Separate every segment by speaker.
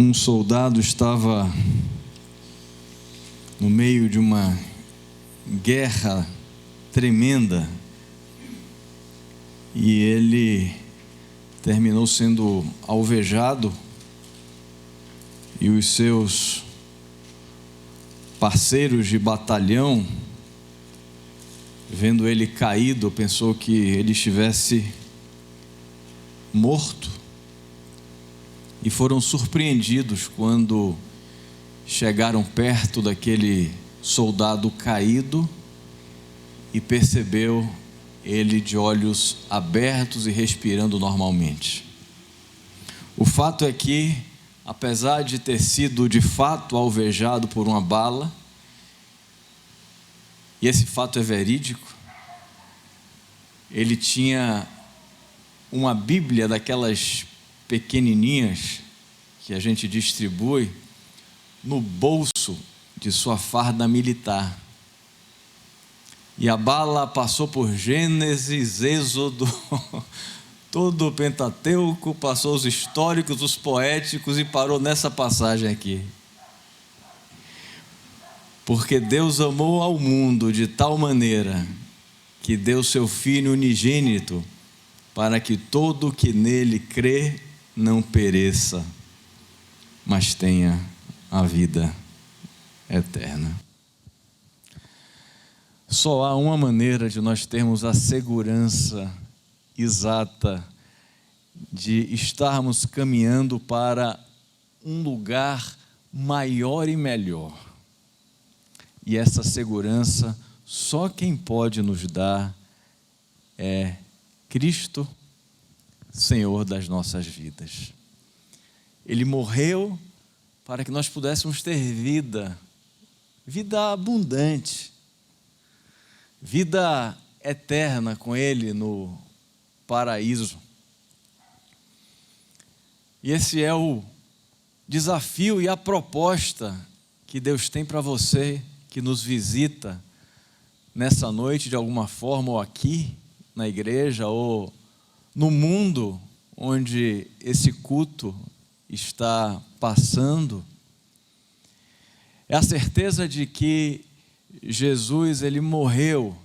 Speaker 1: Um soldado estava no meio de uma guerra tremenda e ele terminou sendo alvejado, e os seus parceiros de batalhão, vendo ele caído, pensou que ele estivesse morto, e foram surpreendidos quando chegaram perto daquele soldado caído e percebeu ele de olhos abertos e respirando normalmente. O fato é que, apesar de ter sido de fato alvejado por uma bala, e esse fato é verídico, ele tinha uma Bíblia daquelas pequenininhas que a gente distribui no bolso de sua farda militar. E a bala passou por Gênesis, Êxodo, todo o Pentateuco, passou os históricos, os poéticos e parou nessa passagem aqui. Porque Deus amou ao mundo de tal maneira que deu seu Filho unigênito, para que todo o que nele crê não pereça, mas tenha a vida eterna. Só há uma maneira de nós termos a segurança exata de estarmos caminhando para um lugar maior e melhor. E essa segurança, só quem pode nos dar é Cristo, Senhor das nossas vidas. Ele morreu para que nós pudéssemos ter vida abundante, vida eterna com Ele no paraíso. E esse é o desafio e a proposta que Deus tem para você que nos visita nessa noite de alguma forma, ou aqui na igreja, ou no mundo onde esse culto está passando. É a certeza de que Jesus, ele morreu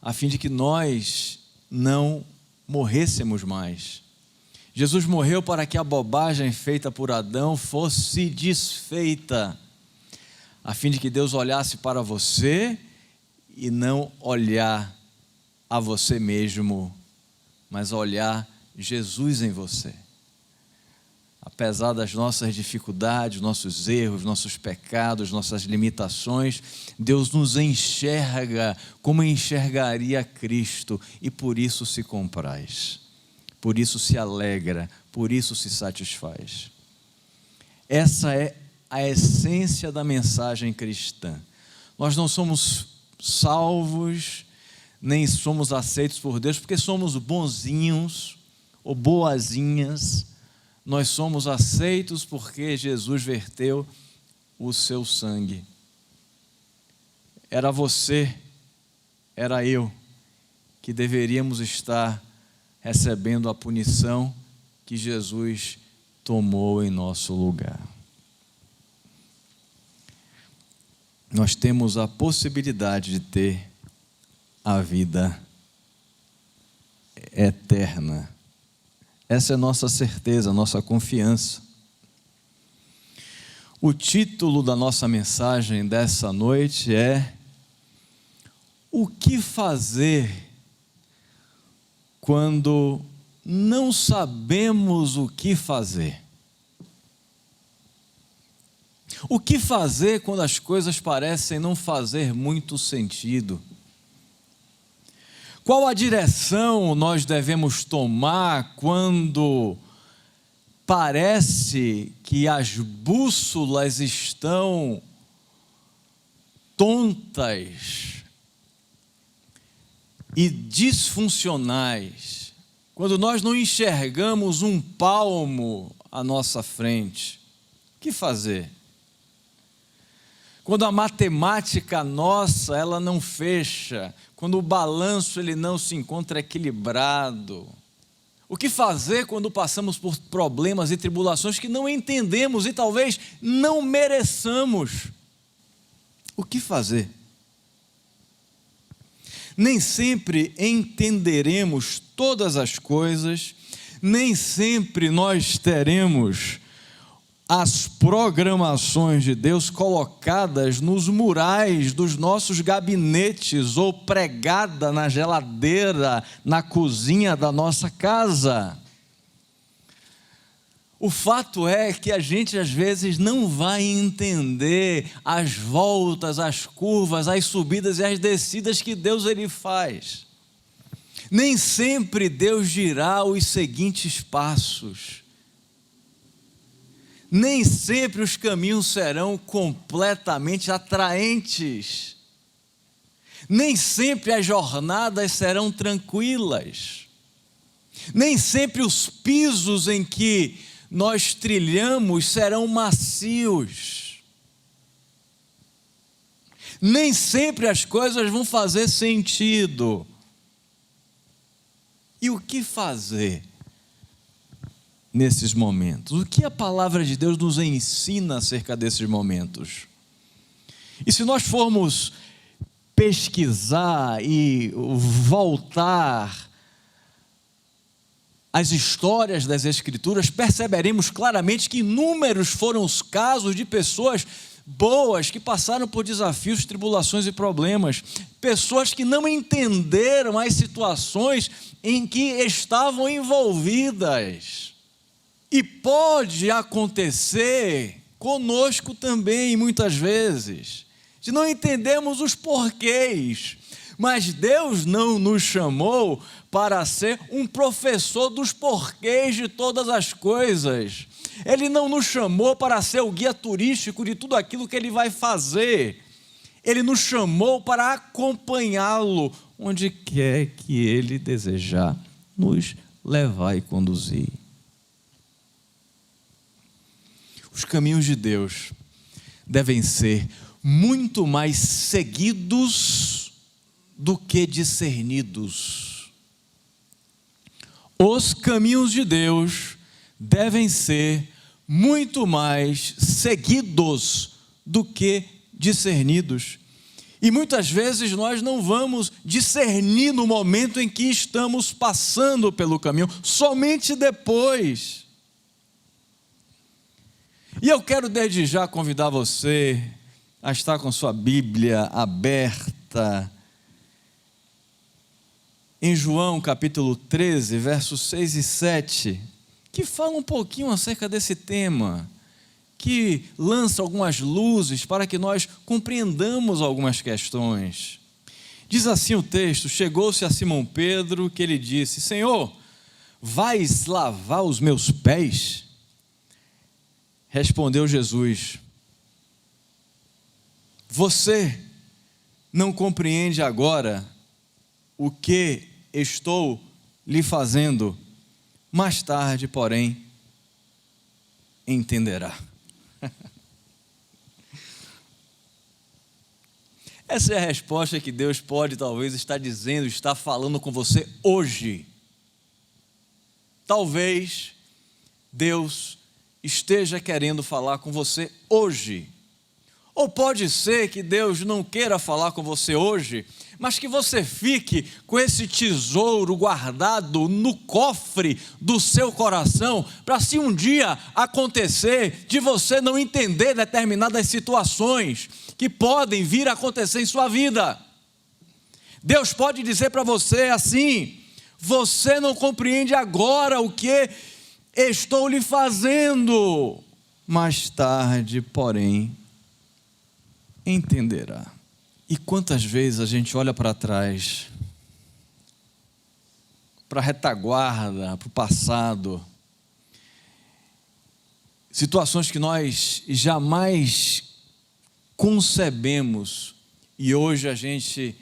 Speaker 1: a fim de que nós não morrêssemos mais. Jesus morreu para que a bobagem feita por Adão fosse desfeita, a fim de que Deus olhasse para você e não olhar a você mesmo, mas olhar Jesus em você. Apesar das nossas dificuldades, nossos erros, nossos pecados, nossas limitações, Deus nos enxerga como enxergaria Cristo, e por isso se compraz, por isso se alegra, por isso se satisfaz. Essa é a essência da mensagem cristã. Nós não somos salvos, nem somos aceitos por Deus porque somos bonzinhos ou boazinhas. Nós somos aceitos porque Jesus verteu o seu sangue. Era você, era eu, que deveríamos estar recebendo a punição que Jesus tomou em nosso lugar. Nós temos a possibilidade de ter a vida eterna. Essa é a nossa certeza, a nossa confiança. O título da nossa mensagem dessa noite é: o que fazer quando não sabemos o que fazer? O que fazer quando as coisas parecem não fazer muito sentido? Qual a direção nós devemos tomar quando parece que as bússolas estão tontas e disfuncionais? Quando nós não enxergamos um palmo à nossa frente, o que fazer? Quando a matemática nossa, ela não fecha, quando o balanço ele não se encontra equilibrado, O que fazer quando passamos por problemas e tribulações que não entendemos e talvez não mereçamos? O que fazer? Nem sempre entenderemos todas as coisas, nem sempre nós teremos as programações de Deus colocadas nos murais dos nossos gabinetes ou pregada na geladeira, na cozinha da nossa casa. O fato é que a gente às vezes não vai entender as voltas, as curvas, as subidas e as descidas que Deus ele faz. Nem sempre Deus dirá os seguintes passos. Nem sempre os caminhos serão completamente atraentes. Nem sempre as jornadas serão tranquilas. Nem sempre os pisos em que nós trilhamos serão macios. Nem sempre as coisas vão fazer sentido. E o que fazer nesses momentos? O que a palavra de Deus nos ensina acerca desses momentos? E se nós formos pesquisar e voltar às histórias das Escrituras, perceberemos claramente que inúmeros foram os casos de pessoas boas que passaram por desafios, tribulações e problemas, pessoas que não entenderam as situações em que estavam envolvidas. E pode acontecer conosco também, muitas vezes, de não entendermos os porquês, mas Deus não nos chamou para ser um professor dos porquês de todas as coisas. Ele não nos chamou para ser o guia turístico de tudo aquilo que Ele vai fazer. Ele nos chamou para acompanhá-lo onde quer que Ele desejar nos levar e conduzir. Os caminhos de Deus devem ser muito mais seguidos do que discernidos. Os caminhos de Deus devem ser muito mais seguidos do que discernidos. E muitas vezes nós não vamos discernir no momento em que estamos passando pelo caminho, somente depois. E eu quero desde já convidar você a estar com sua Bíblia aberta em João capítulo 13, versos 6 e 7, que fala um pouquinho acerca desse tema, que lança algumas luzes para que nós compreendamos algumas questões. Diz assim o texto: chegou-se a Simão Pedro que ele disse: Senhor, vais lavar os meus pés? Respondeu Jesus: você não compreende agora o que estou lhe fazendo, mais tarde, porém, entenderá. Essa é a resposta que Deus pode talvez estar dizendo, estar falando com você hoje. Talvez Deus esteja querendo falar com você hoje. Ou pode ser que Deus não queira falar com você hoje, mas que você fique com esse tesouro guardado no cofre do seu coração, para se um dia acontecer de você não entender determinadas situações que podem vir a acontecer em sua vida. Deus pode dizer para você assim: você não compreende agora o que estou lhe fazendo, mais tarde, porém, entenderá. E quantas vezes a gente olha para trás, para a retaguarda, para o passado, situações que nós jamais concebemos, e hoje a gente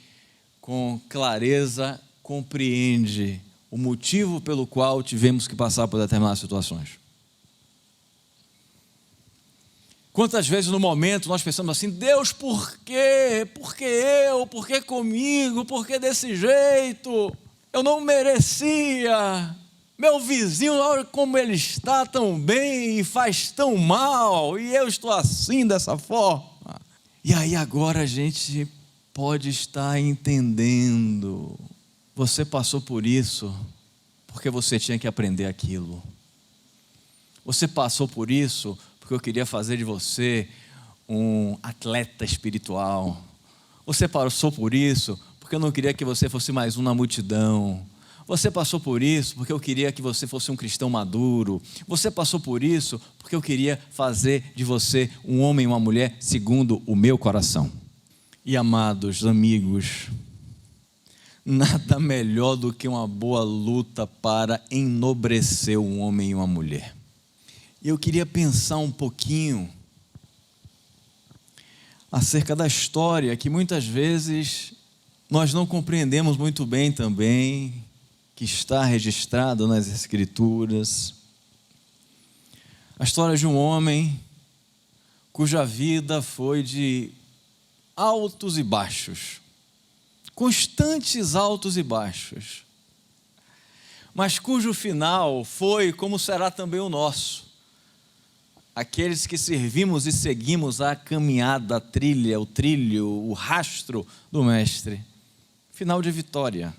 Speaker 1: com clareza compreende o motivo pelo qual tivemos que passar por determinadas situações. Quantas vezes no momento nós pensamos assim: Deus, por quê? Por que eu? Por que comigo? Por que desse jeito? Eu não merecia. Meu vizinho, olha como ele está tão bem e faz tão mal, e eu estou assim, dessa forma. E aí agora a gente pode estar entendendo. Você passou por isso porque você tinha que aprender aquilo. Você passou por isso porque eu queria fazer de você um atleta espiritual. Você passou por isso porque eu não queria que você fosse mais um na multidão. Você passou por isso porque eu queria que você fosse um cristão maduro. Você passou por isso porque eu queria fazer de você um homem e uma mulher segundo o meu coração. E amados amigos, nada melhor do que uma boa luta para enobrecer um homem e uma mulher. E eu queria pensar um pouquinho acerca da história que muitas vezes nós não compreendemos muito bem também, que está registrado nas Escrituras. A história de um homem cuja vida foi de altos e baixos, constantes altos e baixos, mas cujo final foi como será também o nosso. Aqueles que servimos e seguimos a caminhada, a trilha, o trilho, o rastro do Mestre. Final de vitória.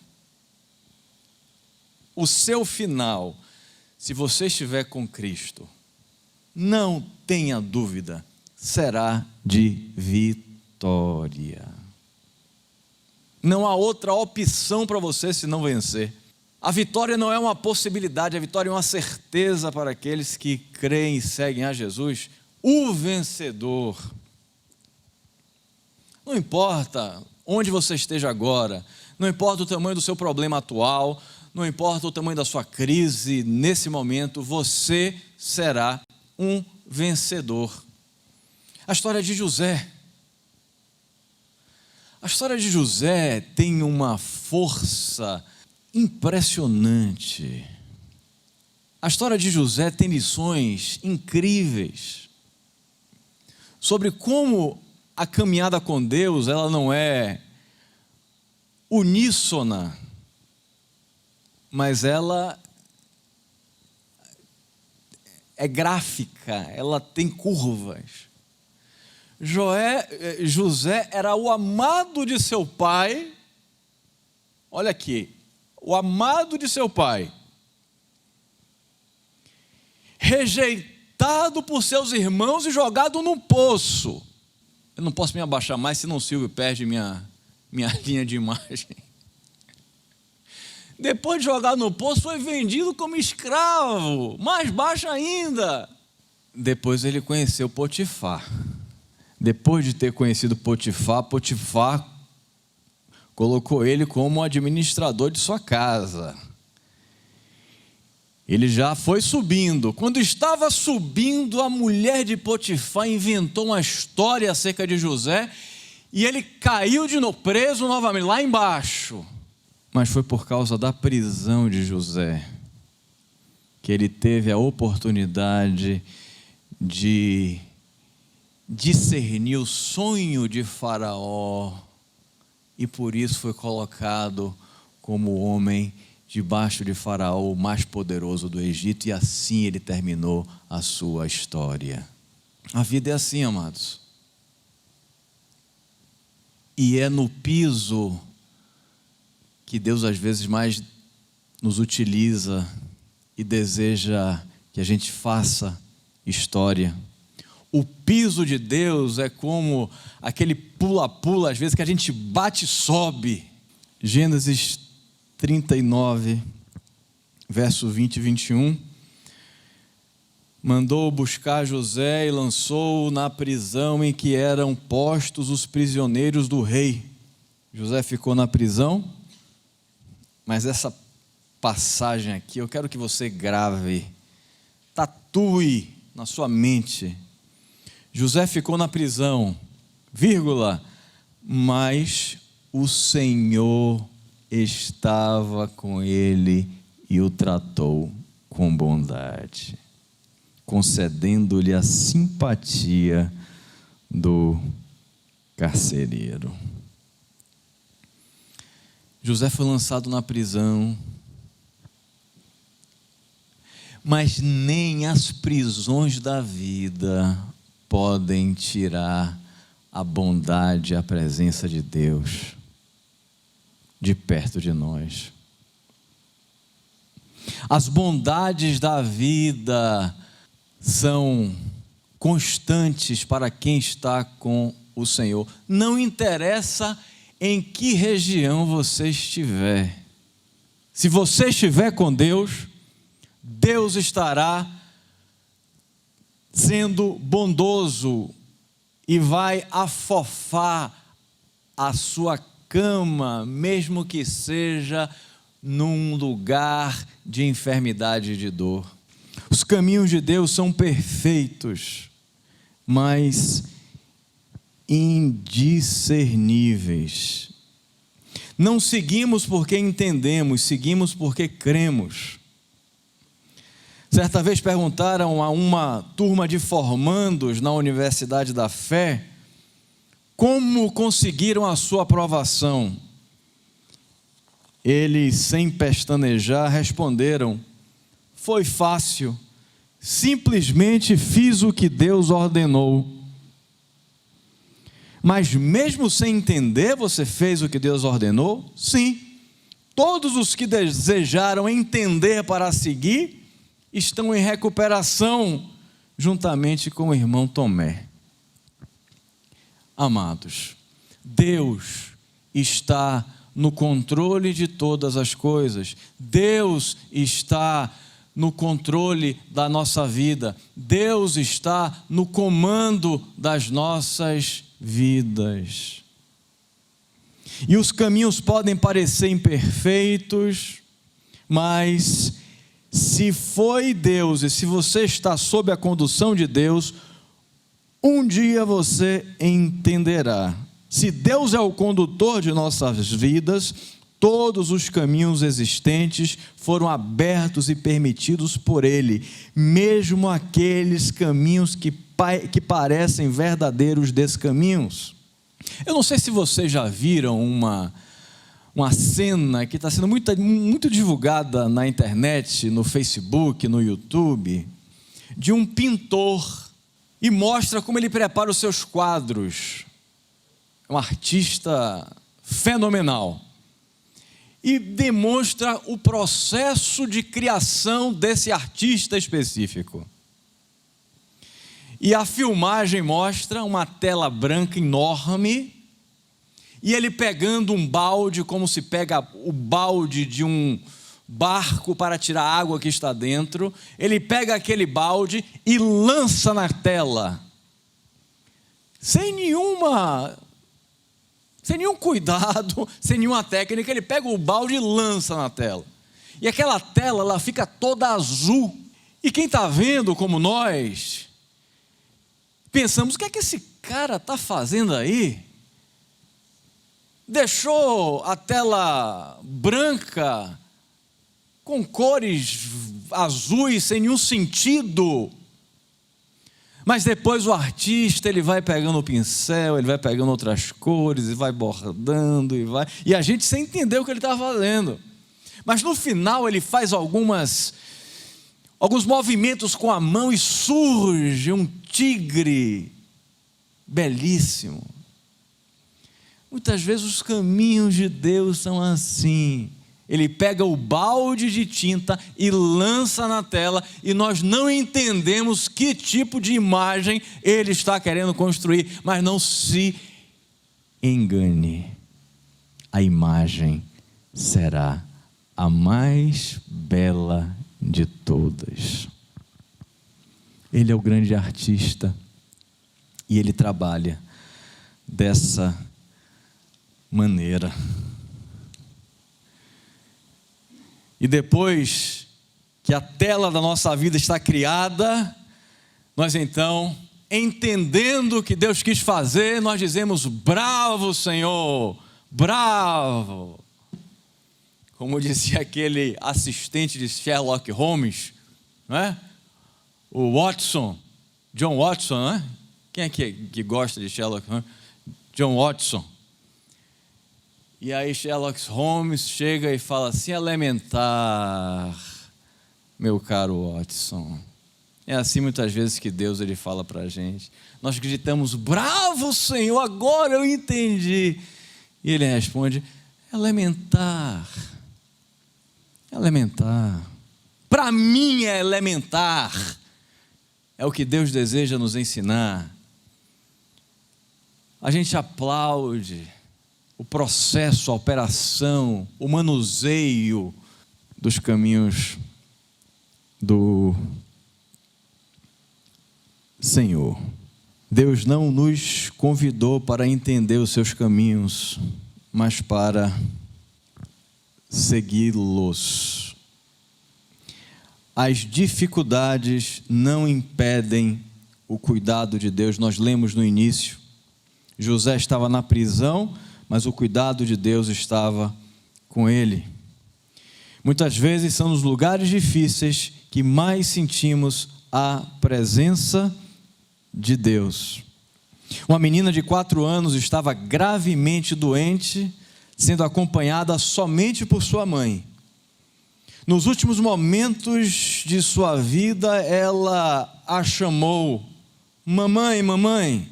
Speaker 1: O seu final, se você estiver com Cristo, não tenha dúvida, será de vitória. Não há outra opção para você se não vencer. A vitória não é uma possibilidade, a vitória é uma certeza para aqueles que creem e seguem a Jesus, o vencedor. Não importa onde você esteja agora, não importa o tamanho do seu problema atual, não importa o tamanho da sua crise nesse momento, você será um vencedor. A história de José. A história de José tem uma força impressionante. A história de José tem lições incríveis sobre como a caminhada com Deus, ela não é uníssona, mas ela é gráfica, ela tem curvas. José era o amado de seu pai, olha aqui, o amado de seu pai, rejeitado por seus irmãos e jogado num poço. Eu não posso me abaixar mais, senão o Silvio perde minha linha de imagem. Depois de jogar no poço, foi vendido como escravo, mais baixo ainda. Depois ele conheceu Potifar. Depois de ter conhecido Potifar, Potifar colocou ele como administrador de sua casa. Ele já foi subindo. Quando estava subindo, a mulher de Potifar inventou uma história acerca de José e ele caiu de novo, preso novamente, lá embaixo. Mas foi por causa da prisão de José que ele teve a oportunidade de discernir o sonho de Faraó e por isso foi colocado como homem debaixo de Faraó, o mais poderoso do Egito, e assim ele terminou a sua história. A vida é assim, amados. E é no piso que Deus às vezes mais nos utiliza e deseja que a gente faça história. O piso de Deus é como aquele pula-pula, às vezes que a gente bate e sobe. Gênesis 39, verso 20 e 21. Mandou buscar José e lançou-o na prisão em que eram postos os prisioneiros do rei. José ficou na prisão, mas essa passagem aqui eu quero que você grave, tatue na sua mente. José ficou na prisão, vírgula, mas o Senhor estava com ele e o tratou com bondade, concedendo-lhe a simpatia do carcereiro. José foi lançado na prisão mas nem as prisões da vida podem tirar a bondade e a presença de Deus de perto de nós. As bondades da vida são constantes para quem está com o Senhor. Não interessa em que região você estiver. Se você estiver com Deus, Deus estará sendo bondoso e vai afofar a sua cama, mesmo que seja num lugar de enfermidade e de dor. Os caminhos de Deus são perfeitos, mas indiscerníveis. Não seguimos porque entendemos, seguimos porque cremos. Certa vez perguntaram a uma turma de formandos na Universidade da Fé como conseguiram a sua aprovação. Eles, sem pestanejar, responderam: foi fácil, simplesmente fiz o que Deus ordenou. Mas mesmo sem entender, você fez o que Deus ordenou? Sim. Todos os que desejaram entender para seguir estão em recuperação, juntamente com o irmão Tomé. Amados, Deus está no controle de todas as coisas. Deus está no controle da nossa vida. Deus está no comando das nossas vidas. E os caminhos podem parecer imperfeitos, mas se foi Deus e se você está sob a condução de Deus, um dia você entenderá. Se Deus é o condutor de nossas vidas, todos os caminhos existentes foram abertos e permitidos por Ele, mesmo aqueles caminhos que parecem verdadeiros descaminhos. Eu não sei se vocês já viram uma cena que está sendo muito divulgada na internet, no Facebook, no YouTube, de um pintor, e mostra como ele prepara os seus quadros. É um artista fenomenal. E demonstra o processo de criação desse artista específico. E a filmagem mostra uma tela branca enorme, e ele pegando um balde, como se pega o balde de um barco para tirar a água que está dentro, ele pega aquele balde e lança na tela, sem nenhum cuidado, sem nenhuma técnica. Ele pega o balde e lança na tela, e aquela tela ela fica toda azul, e quem está vendo, como nós, pensamos: o que é que esse cara está fazendo aí? Deixou a tela branca com cores azuis sem nenhum sentido. Mas depois o artista, ele vai pegando o pincel, ele vai pegando outras cores e vai bordando e a gente sem entender o que ele está fazendo. Mas no final ele faz alguns movimentos com a mão e surge um tigre belíssimo. Muitas vezes os caminhos de Deus são assim. Ele pega o balde de tinta e lança na tela, e nós não entendemos que tipo de imagem ele está querendo construir. Mas não se engane, a imagem será a mais bela de todas. Ele é o grande artista e ele trabalha dessa maneira. E depois que a tela da nossa vida está criada, nós então, entendendo o que Deus quis fazer, nós dizemos: bravo, Senhor, bravo. Como dizia aquele assistente de Sherlock Holmes, não é? O Watson, John Watson, não é? Quem é que gosta de Sherlock Holmes? John Watson. E aí Sherlock Holmes chega e fala assim: elementar, meu caro Watson. É assim muitas vezes que Deus ele fala para a gente. Nós gritamos, bravo Senhor, agora eu entendi. E Ele responde, elementar. Elementar. Para mim é elementar. É o que Deus deseja nos ensinar. A gente aplaude o processo, a operação, o manuseio dos caminhos do Senhor. Deus não nos convidou para entender os seus caminhos, mas para segui-los. As dificuldades não impedem o cuidado de Deus. Nós lemos no início, José estava na prisão, mas o cuidado de Deus estava com ele. Muitas vezes são nos lugares difíceis que mais sentimos a presença de Deus. Uma menina de 4 anos estava gravemente doente, sendo acompanhada somente por sua mãe. Nos últimos momentos de sua vida, ela a chamou, mamãe, mamãe.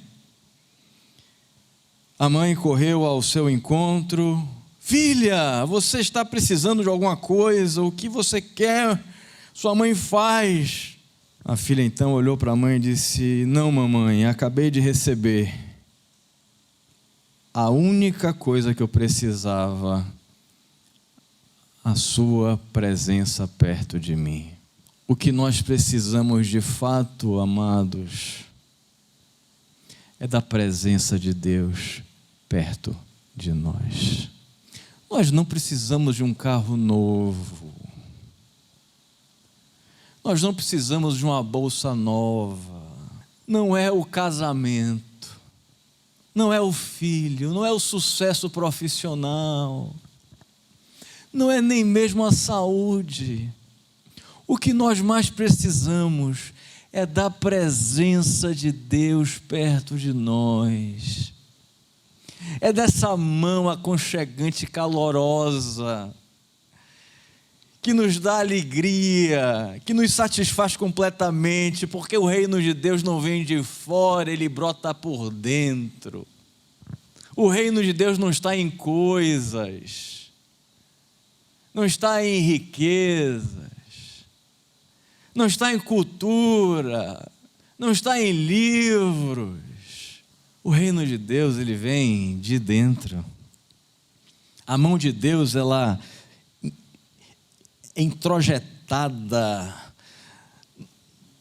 Speaker 1: A mãe correu ao seu encontro, filha, você está precisando de alguma coisa, o que você quer, sua mãe faz. A filha então olhou para a mãe e disse, não mamãe, acabei de receber a única coisa que eu precisava, a sua presença perto de mim. O que nós precisamos de fato, amados, é da presença de Deus perto de nós. Nós não precisamos de um carro novo. Nós não precisamos de uma bolsa nova. Não é o casamento. Não é o filho. Não é o sucesso profissional. Não é nem mesmo a saúde. O que nós mais precisamos é da presença de Deus perto de nós. É dessa mão aconchegante e calorosa, que nos dá alegria, que nos satisfaz completamente, porque o reino de Deus não vem de fora, ele brota por dentro. O reino de Deus não está em coisas, não está em riquezas, não está em cultura, não está em livros. O reino de Deus, ele vem de dentro. A mão de Deus, ela é introjetada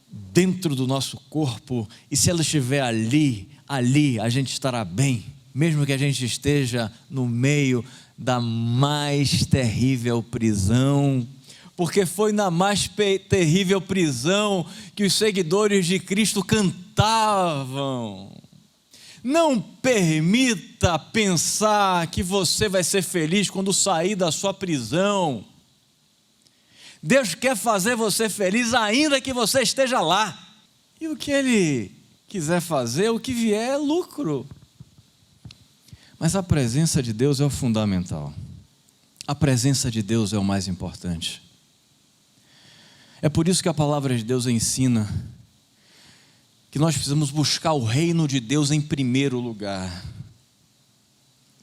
Speaker 1: dentro do nosso corpo, e se ela estiver ali a gente estará bem, mesmo que a gente esteja no meio da mais terrível prisão, porque foi na mais terrível prisão que os seguidores de Cristo cantavam. Não permita pensar que você vai ser feliz quando sair da sua prisão. Deus quer fazer você feliz ainda que você esteja lá. E o que Ele quiser fazer, o que vier é lucro. Mas a presença de Deus é o fundamental. A presença de Deus é o mais importante. É por isso que a palavra de Deus ensina que nós precisamos buscar o reino de Deus em primeiro lugar.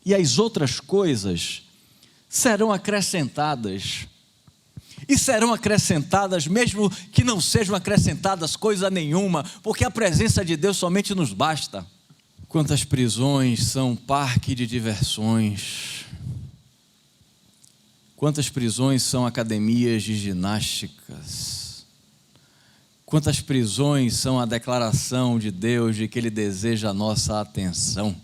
Speaker 1: E as outras coisas serão acrescentadas. E serão acrescentadas, mesmo que não sejam acrescentadas coisa nenhuma, porque a presença de Deus somente nos basta. Quantas prisões são parque de diversões? Quantas prisões são academias de ginásticas? Quantas prisões são a declaração de Deus de que Ele deseja a nossa atenção?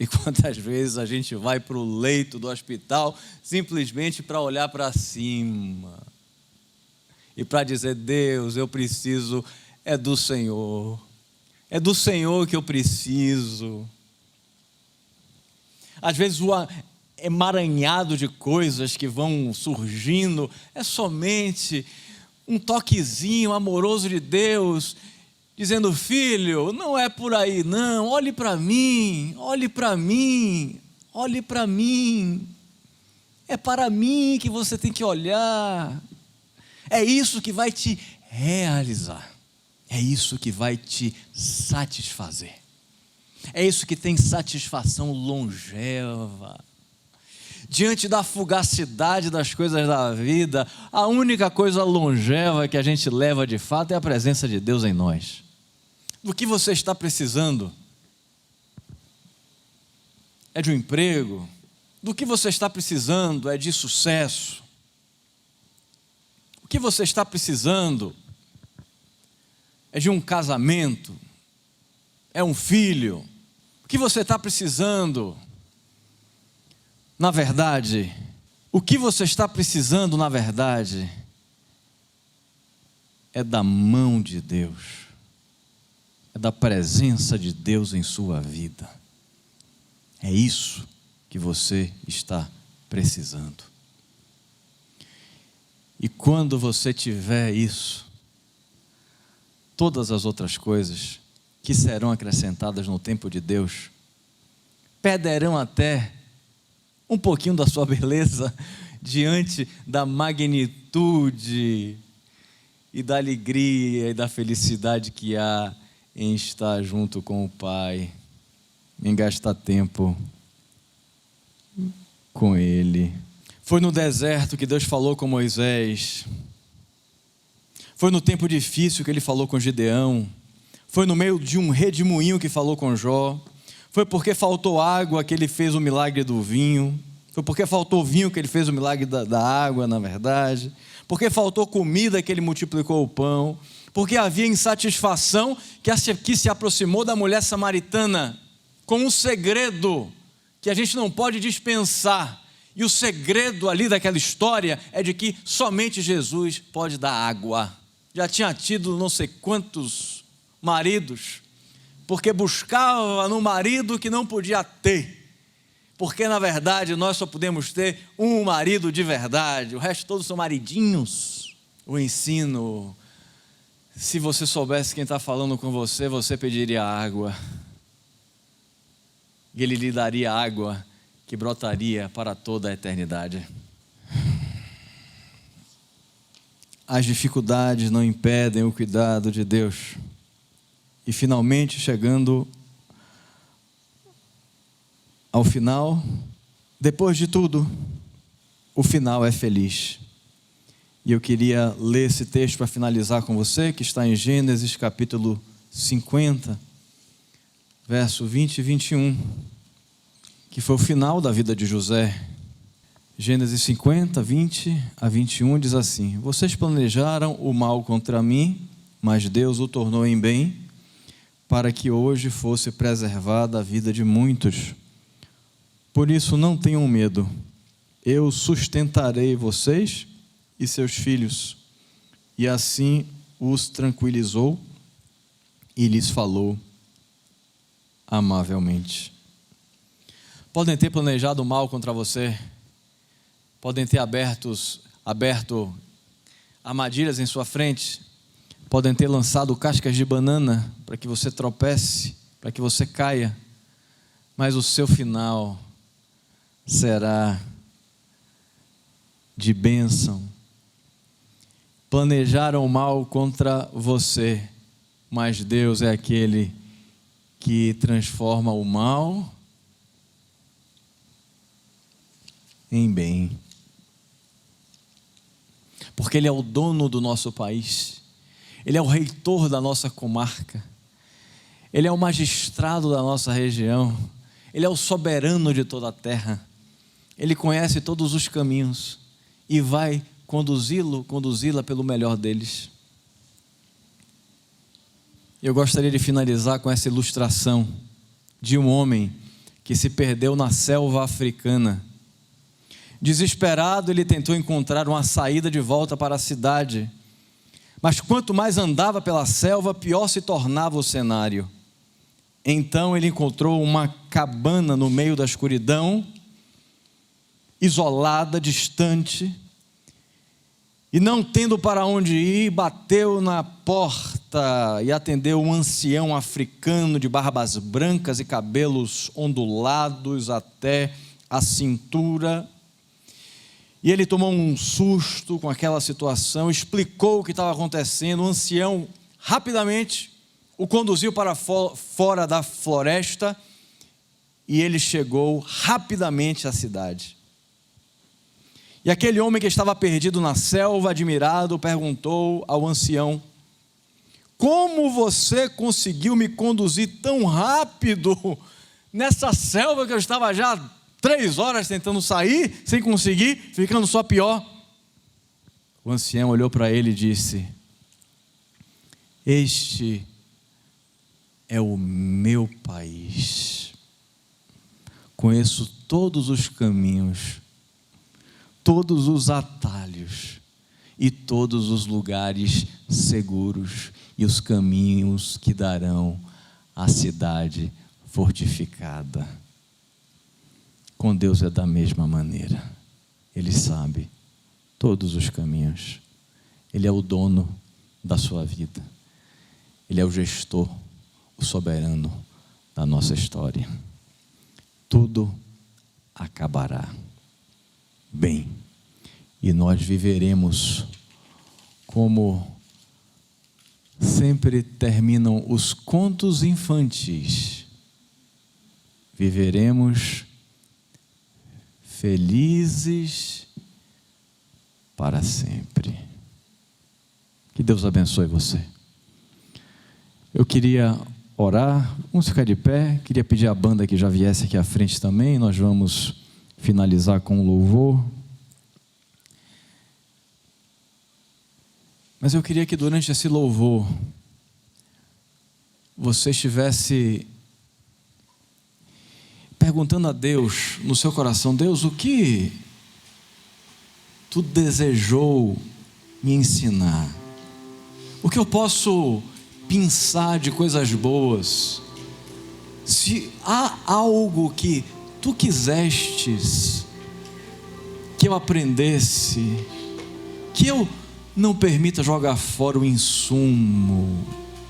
Speaker 1: E quantas vezes a gente vai para o leito do hospital simplesmente para olhar para cima e para dizer, Deus, eu preciso, é do Senhor que eu preciso. Às vezes o emaranhado de coisas que vão surgindo é somente um toquezinho amoroso de Deus, dizendo, filho, não é por aí não, olhe para mim, olhe para mim, olhe para mim, é para mim que você tem que olhar. É isso que vai te realizar. É isso que vai te satisfazer. É isso que tem satisfação longeva. Diante da fugacidade das coisas da vida, a única coisa longeva que a gente leva de fato é a presença de Deus em nós. Do que você está precisando? É de um emprego? Do que você está precisando é de sucesso? O que você está precisando é de um casamento? É um filho? O que você está precisando? Na verdade, o que você está precisando, na verdade, é da mão de Deus, é da presença de Deus em sua vida. É isso que você está precisando. E quando você tiver isso, todas as outras coisas que serão acrescentadas no tempo de Deus, perderão até um pouquinho da sua beleza diante da magnitude e da alegria e da felicidade que há em estar junto com o Pai, em gastar tempo com Ele. Foi no deserto que Deus falou com Moisés. Foi no tempo difícil que Ele falou com Gideão. Foi no meio de um redemoinho que falou com Jó. Foi porque faltou água que Ele fez o milagre do vinho. Foi porque faltou vinho que Ele fez o milagre da água, na verdade. Porque faltou comida que Ele multiplicou o pão. Porque havia insatisfação que se aproximou da mulher samaritana com um segredo que a gente não pode dispensar. E o segredo ali daquela história é de que somente Jesus pode dar água. Já tinha tido não sei quantos maridos, porque buscava no marido que não podia ter. Porque na verdade nós só podemos ter um marido de verdade, o resto todos são maridinhos. O ensino, se você soubesse quem está falando com você, você pediria água. E Ele lhe daria água que brotaria para toda a eternidade. As dificuldades não impedem o cuidado de Deus. E finalmente, chegando ao final, depois de tudo, o final é feliz. E eu queria ler esse texto para finalizar com você, que está em Gênesis capítulo 50, verso 20 e 21, que foi o final da vida de José. Gênesis 50, 20 a 21 diz assim: vocês planejaram o mal contra mim, mas Deus o tornou em bem, para que hoje fosse preservada a vida de muitos. Por isso não tenham medo, eu sustentarei vocês e seus filhos. E assim os tranquilizou e lhes falou amavelmente. Podem ter planejado o mal contra você, podem ter aberto armadilhas em sua frente, podem ter lançado cascas de banana para que você tropece, para que você caia, mas o seu final será de bênção. Planejaram o mal contra você, mas Deus é aquele que transforma o mal em bem. Porque Ele é o dono do nosso país, Ele é o reitor da nossa comarca, Ele é o magistrado da nossa região, Ele é o soberano de toda a terra. Ele conhece todos os caminhos e vai conduzi-la pelo melhor deles. Eu gostaria de finalizar com essa ilustração de um homem que se perdeu na selva africana. Desesperado, ele tentou encontrar uma saída de volta para a cidade, mas quanto mais andava pela selva, pior se tornava o cenário. Então ele encontrou uma cabana no meio da escuridão, isolada, distante, e não tendo para onde ir, bateu na porta e atendeu um ancião africano de barbas brancas e cabelos ondulados até a cintura. E ele tomou um susto com aquela situação, explicou o que estava acontecendo. O ancião rapidamente o conduziu para fora da floresta e ele chegou rapidamente à cidade. E aquele homem que estava perdido na selva, admirado, perguntou ao ancião: como você conseguiu me conduzir tão rápido nessa selva que eu estava já 3 horas tentando sair, sem conseguir, ficando só pior? O ancião olhou para ele e disse: este é o meu país. Conheço todos os caminhos, todos os atalhos e todos os lugares seguros e os caminhos que darão à cidade fortificada. Com Deus é da mesma maneira. Ele sabe todos os caminhos. Ele é o dono da sua vida. Ele é o gestor, o soberano da nossa história. Tudo acabará bem e nós viveremos como sempre terminam os contos infantis. Viveremos felizes para sempre. Que Deus abençoe você. Eu queria orar, vamos ficar de pé, queria pedir à banda que já viesse aqui à frente também, nós vamos finalizar com o louvor. Mas eu queria que durante esse louvor você estivesse perguntando a Deus no seu coração: Deus, o que Tu desejou me ensinar? O que eu posso pensar de coisas boas? Se há algo que Tu quisestes que eu aprendesse, que eu não permita jogar fora o insumo,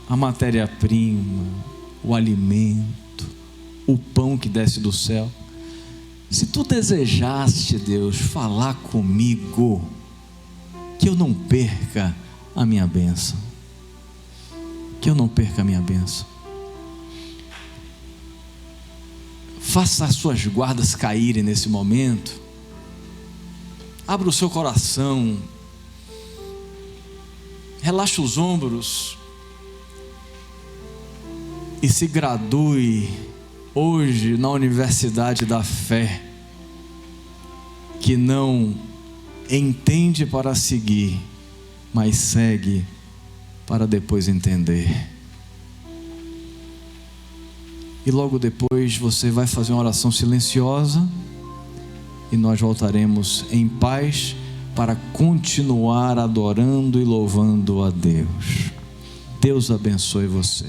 Speaker 1: a matéria-prima, o alimento, o pão que desce do céu. Se Tu desejaste, Deus, falar comigo, que eu não perca a minha bênção, que eu não perca a minha bênção. Faça as suas guardas caírem nesse momento. Abra o seu coração, relaxe os ombros e se gradue hoje na Universidade da Fé, que não entende para seguir, mas segue para depois entender. E logo depois você vai fazer uma oração silenciosa e nós voltaremos em paz para continuar adorando e louvando a Deus. Deus abençoe você.